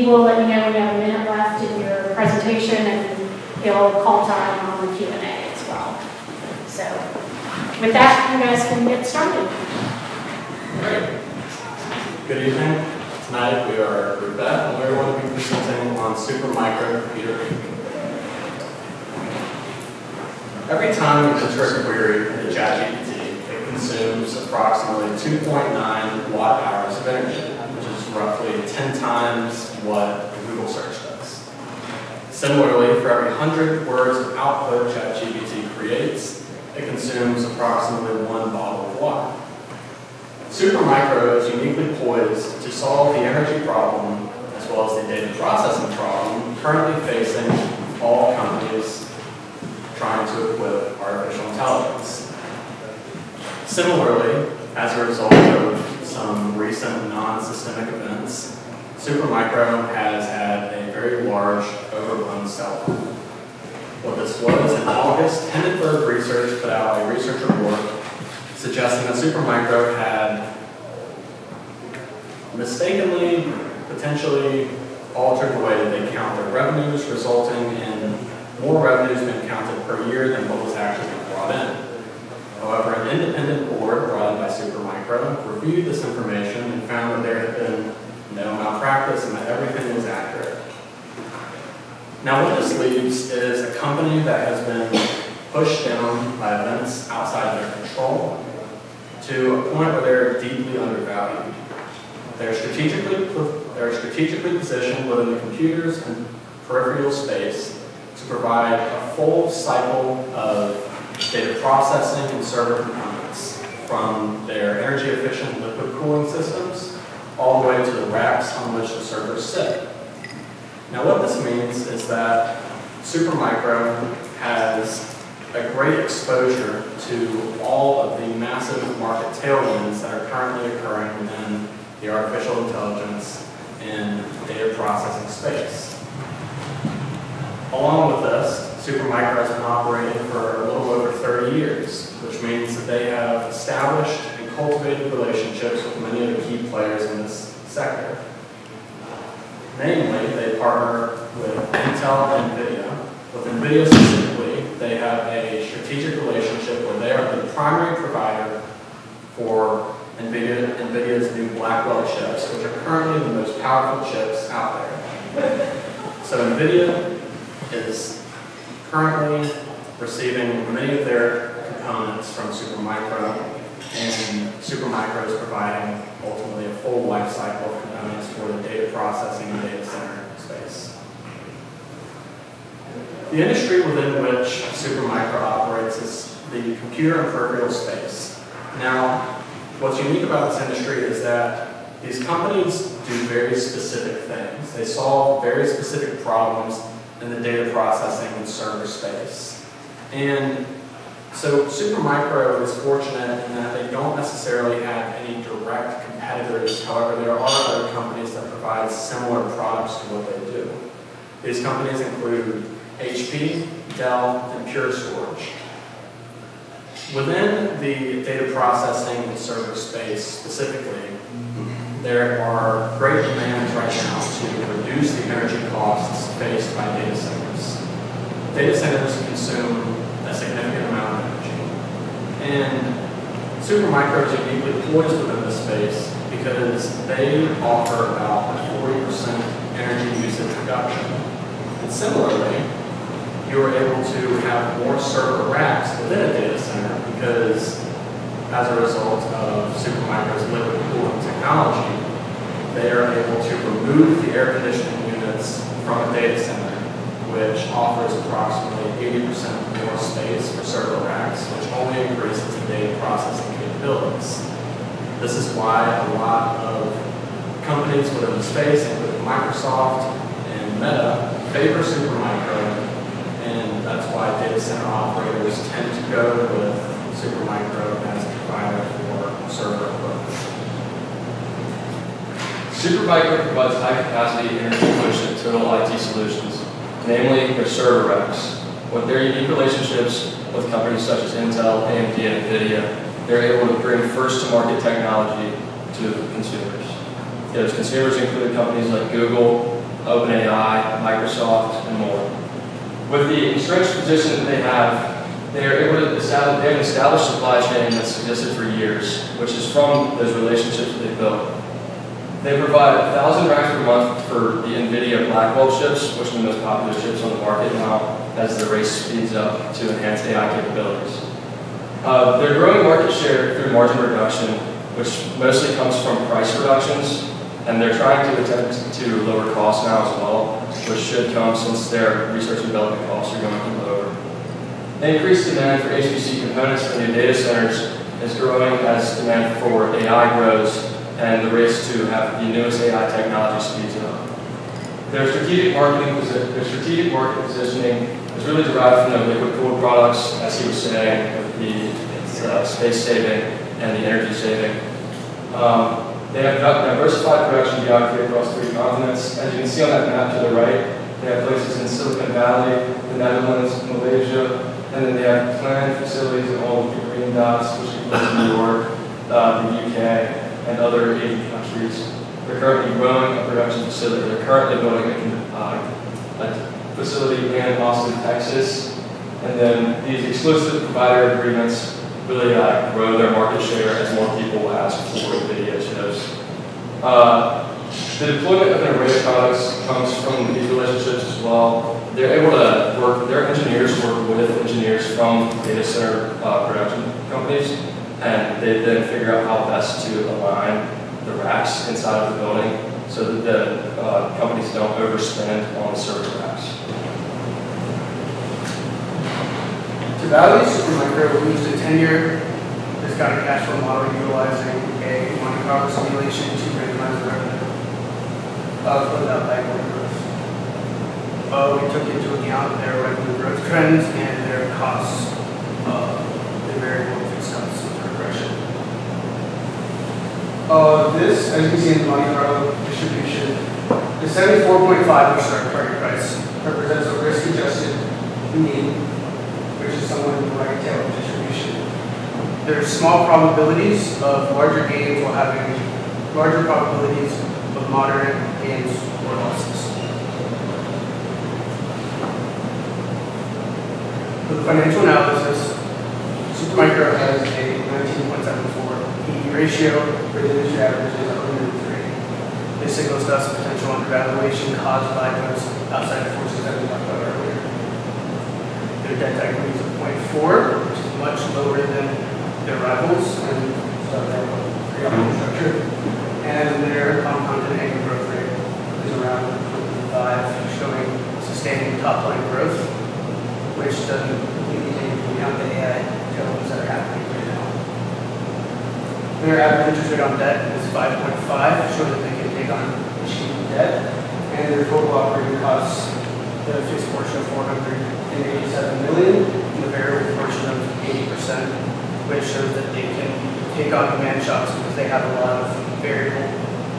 will let me know when you have a minute left in your presentation, and he'll call time on the Q&A as well. So with that, you guys can get started. Great. Good evening. Tonight we are Beth, and we're going to be presenting on Supermicro Computer Inc. Every time you enter a query into ChatGPT, it consumes approximately 2.9 watt hours of energy, which is roughly 10 times what a Google search does. Similarly, for every 100 words of output ChatGPT creates, it consumes approximately 1 bottle of water. Supermicro is uniquely poised to solve the energy problem as well as the data processing problem currently facing all companies trying to equip artificial intelligence. Similarly, as a result of some recent non-systemic events, Supermicro has had a very large overblown sell-off. What this was, in August, Hindenburg Research put out a research report suggesting that Supermicro had mistakenly, potentially altered the way that they count their revenues, resulting in more revenues being counted per year than what was actually brought in. However, an independent board brought in by Supermicro reviewed this information and found that there had been no malpractice and that everything was accurate. Now, what this leaves is a company that has been pushed down by events outside their control to a point where they're deeply undervalued. They're strategically positioned within the computers and peripheral space to provide a full cycle of data processing and server components, from their energy-efficient liquid cooling systems all the way to the racks on which the servers sit. Now, what this means is that Supermicro has a great exposure to all of the massive market tailwinds that are currently occurring within the artificial intelligence and data processing space. Along with this, Supermicro has been operating for a little over 30 years, which means that they have established and cultivated relationships with many of the key players in this sector. Namely, they partner with Intel and NVIDIA. With NVIDIA specifically, they have a strategic relationship where they are the primary provider for NVIDIA's new Blackwell chips, which are currently the most powerful chips out there. So NVIDIA is currently receiving many of their components from Supermicro, and Supermicro is providing ultimately a full life cycle of components for the data processing and data center space. The industry within which Supermicro operates is the computer and peripheral space. Now, what's unique about this industry is that these companies do very specific things. They solve very specific problems in the data processing and server space. And so Supermicro is fortunate in that they don't necessarily have any direct competitors. However, there are other companies that provide similar products to what they do. These companies include HP, Dell, and Pure Storage. Within the data processing and server space specifically, there are great demands right now to reduce the energy costs faced by data centers. Data centers consume a significant amount of energy. And Supermicro is uniquely poised within this space because they offer about a 40% energy usage reduction. And similarly, you are able to have more server racks within a data center because as a result of Supermicro's liquid cooling technology, they are able to remove the air conditioning units from a data center, which offers approximately 80% more space for server racks, which only increases the data processing capabilities. This is why a lot of companies within the space, including Microsoft and Meta, favor Supermicro, and that's why data center operators tend to go with Supermicro as a provider for server equipment. Supermicro provides high-capacity, energy-efficient total IT solutions, namely their server racks. With their unique relationships with companies such as Intel, AMD, and NVIDIA, they're able to bring first-to-market technology to consumers. Those consumers include companies like Google, OpenAI, Microsoft, and more. With the entrenched position that they have, they are able to establish, they have an established supply chain that's existed for years, which is from those relationships that they built. They provide 1,000 racks per month for the NVIDIA Blackwell chips, which are the most popular chips on the market now as the race speeds up to enhance AI capabilities. They're growing market share through margin reduction, which mostly comes from price reductions, and they're trying to attempt to lower costs now as well, which should come since their research and development costs are going to be lower. The increased demand for HPC components for new data centers is growing as demand for AI grows and the race to have the newest AI technology speeds up. Their strategic market positioning is really derived from the liquid-cooled products, as he was saying, with the space saving and the energy saving. They have diversified production geography across 3 continents. As you can see on that map to the right, they have places in Silicon Valley, the Netherlands, Malaysia, and then they have planned facilities in all of the green dots, which includes New York, the UK, and other Asian countries. They're currently growing a production facility. They're currently building a facility in Austin, Texas, and then these exclusive provider agreements really grow their market share as more people will ask for NVIDIA chips. The deployment of an array of products comes from these relationships as well. They're able to work, their engineers work with engineers from data center production companies, and they then figure out how best to align the racks inside of the building so that the companies don't overspend on the server racks. To validate Supermicro, we used a 10-year discounted cash flow model utilizing a Monte Carlo simulation to randomize the revenue without backward growth. We took into account their revenue growth trends and their costs, their variable fixed costs with regression. This, as you can see in the Monte Carlo distribution, the 74.5, which is our target price, represents a risk-adjusted mean, which is somewhat in the right tail of distribution. There's small probabilities of larger gains while having larger probabilities of moderate gains or losses. For the financial analysis, Supermicro has a 19.74 PE ratio, where the industry average is 103. This signals to us a potential undervaluation caused by those outside forces that we talked about earlier. Their debt to equity is 0.4, which is much lower than their rivals and their pre-operating structure. And their compounded annual growth rate is around 5, showing sustaining top-line growth, which doesn't completely take into account the AI tailwinds that are happening right now. Their average interest rate on debt is 5.5, showing that they can take on cheap debt. And their total operating costs, the fixed portion of $487 million, and the variable portion of 80%, which shows that they can take on demand shocks because they have a lot of variable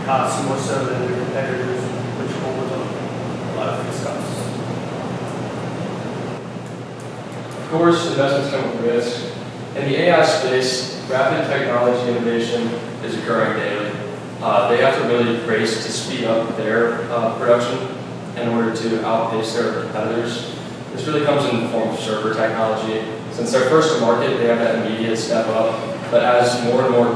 costs, more so than their competitors, which hold a lot of fixed costs. Of course, investments come with risk. In the AI space, rapid technology innovation is occurring daily. They have to really race to speed up their production in order to outpace their competitors. This really comes in the form of server technology. Since they're first to market, they have that immediate step up. But as more and more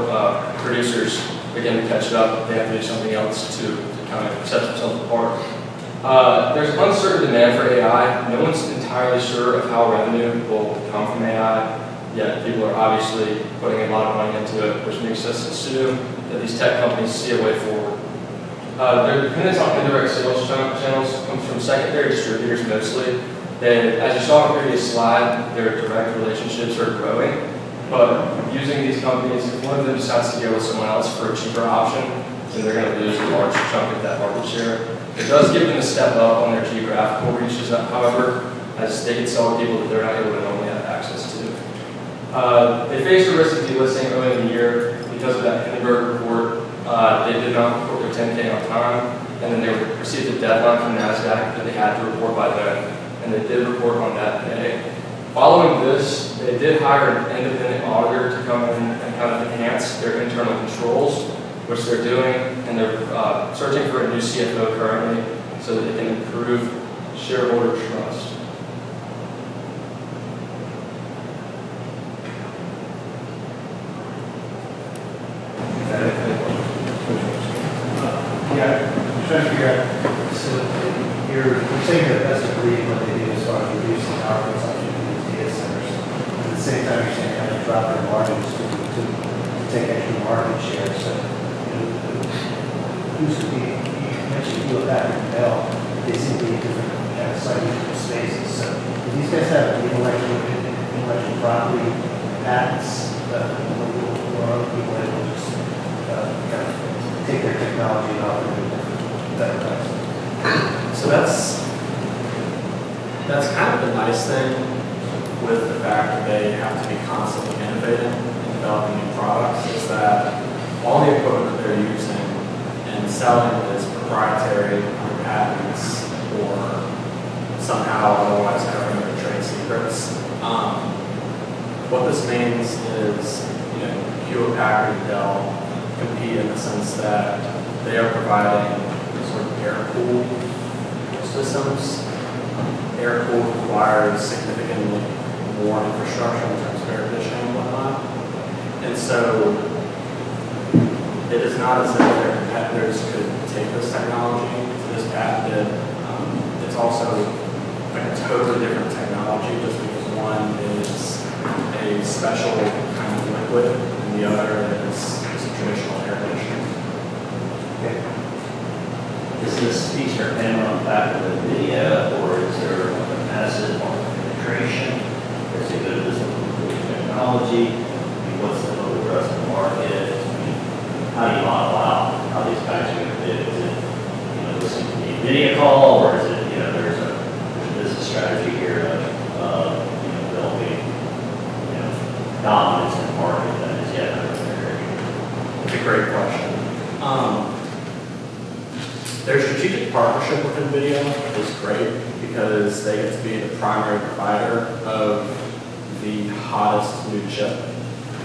producers begin to catch up, they have to do something else to kind of set themselves apart. There's uncertain demand for AI. No one's entirely sure of how revenue will come from AI, yet people are obviously putting a lot of money into it, which makes us assume that these tech companies see a way forward. Their dependence on indirect sales channels comes from secondary distributors mostly. As you saw in the previous slide, their direct relationships are growing, but using these companies, if one of them decides to go with someone else for a cheaper option, then they're going to lose a large chunk of that market share. It does give them a step up on their geographical reaches, however, as they can sell to people that they're not able to normally have access to. They faced the risk of delisting early in the year because of that Hindenburg report. They did not report their 10K on time, and then they received a deadline from NASDAQ that they had to report by then, and they did report on that day. Following this, they did hire an independent auditor to come in and kind of enhance their internal controls, which they're doing, and they're searching for a new CFO currently. so that it can improve shareholder trust. Yeah, I'm trying to figure out, so you're saying that that's a breed what they do as far as reducing power consumption in these data centers. At the same time, you're saying kind of drop their margins to take extra market share. So, who's to be, you mentioned Hewlett Packard and Bell, they seem to be different, kind of slightly different spaces. So, do these guys have intellectual property patents, or other people able to just kind of take their technology and offer it to better price? So that's kind of the nice thing with the fact that they have to be constantly innovating and developing new products, is that all the equipment that they're using and selling is proprietary under patents or somehow otherwise covering their trade secrets. What this means is, Hewlett Packard and Dell compete in the sense that they are providing sort of air-cooled systems. Air-cooled requires significantly more infrastructure in terms of air conditioning and whatnot. And so it is not as if their competitors could take this technology to this patented. It's also like a totally different technology just because one is a special kind of liquid and the other is a traditional air conditioner. Okay. Is this feature pin on the back of the video, or is there a massive market penetration? Or is it good at this technology? I mean, what's the total addressable market? I mean, how do you model out how these guys are going to bid? Is it, listening to the video call, or is it, there's a business strategy here of building, dominance in the market that is yet under penetration? It's a great question. Their strategic partnership with NVIDIA is great because they get to be the primary provider of the hottest new chip.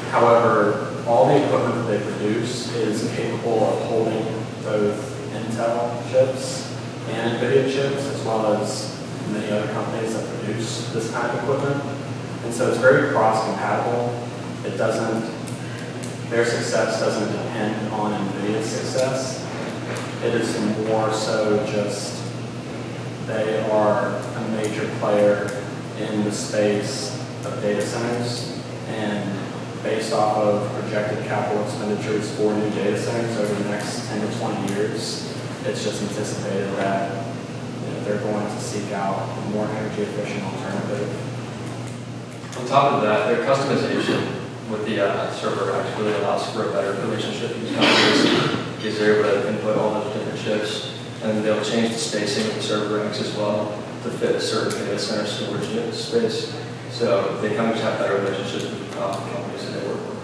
However, all the equipment that they produce is capable of holding both Intel chips and NVIDIA chips, as well as many other companies that produce this kind of equipment. And so it's very cross-compatible. Their success doesn't depend on NVIDIA's success. It is more so just they are a major player in the space of data centers, and based off of projected capital expenditures for new data centers over the next 10 to 20 years, it's just anticipated that they're going to seek out a more energy efficient alternative. On top of that, their customization with the server racks really allows for a better relationship with companies because they're able to input all those different chips, and they'll change the spacing of the server racks as well to fit a certain data center storage space. So they kind of just have better relationships with the companies that they work with.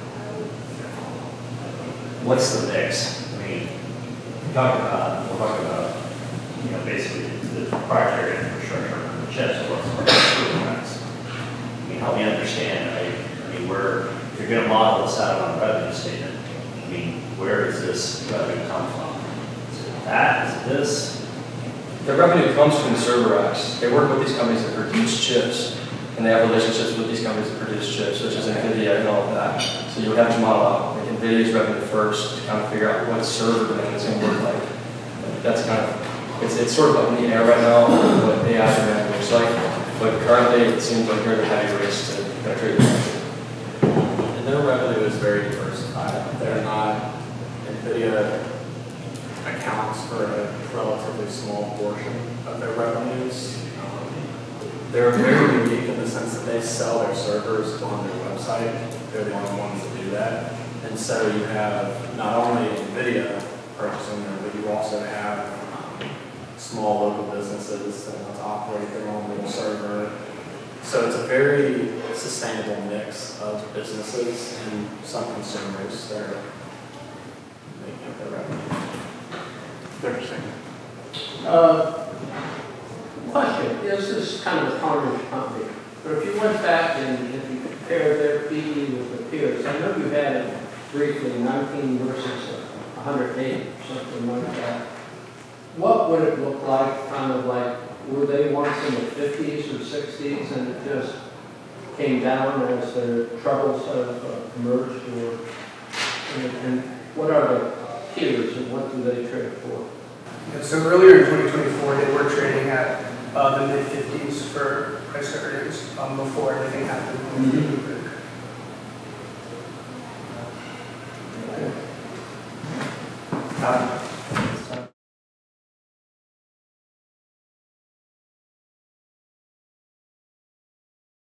What's the mix? I mean, we're talking about, basically the proprietary infrastructure of the chips, or what's the racks. I mean, help me understand. I mean, if you're going to model this out on a revenue statement, I mean, where does this revenue come from? Is it that? Is it this? The revenue comes from the server racks. They work with these companies that produce chips, and they have relationships with these companies that produce chips, such as NVIDIA and all of that. So you would have to model out like NVIDIA's revenue first to kind of figure out what server demand is going to look like. That's kind of, it's sort of up in the air right now what AI demand looks like, but currently it seems like they're in a heavy race to penetrate the market. And their revenue is very diversified. They're not, NVIDIA accounts for a relatively small portion of their revenues. They're very unique in the sense that they sell their servers on their website. They're the only ones that do that. And so you have not only NVIDIA purchasing them, but you also have small local businesses that want to operate their own little server. So it's a very sustainable mix of businesses and some consumers that are making up their revenue. Interesting. Question, this is kind of a tarnished company, but if you went back and if you compared their PE with the peers, I know you had it briefly, 19 versus 108, something like that. what would it look like, kind of like, were they once in the 50s or 60s and it just came down as their troubles have emerged, or, and what are the peers and what do they trade for? Yeah, so earlier in 2024, they were trading at the mid-50s for price to earnings before anything happened.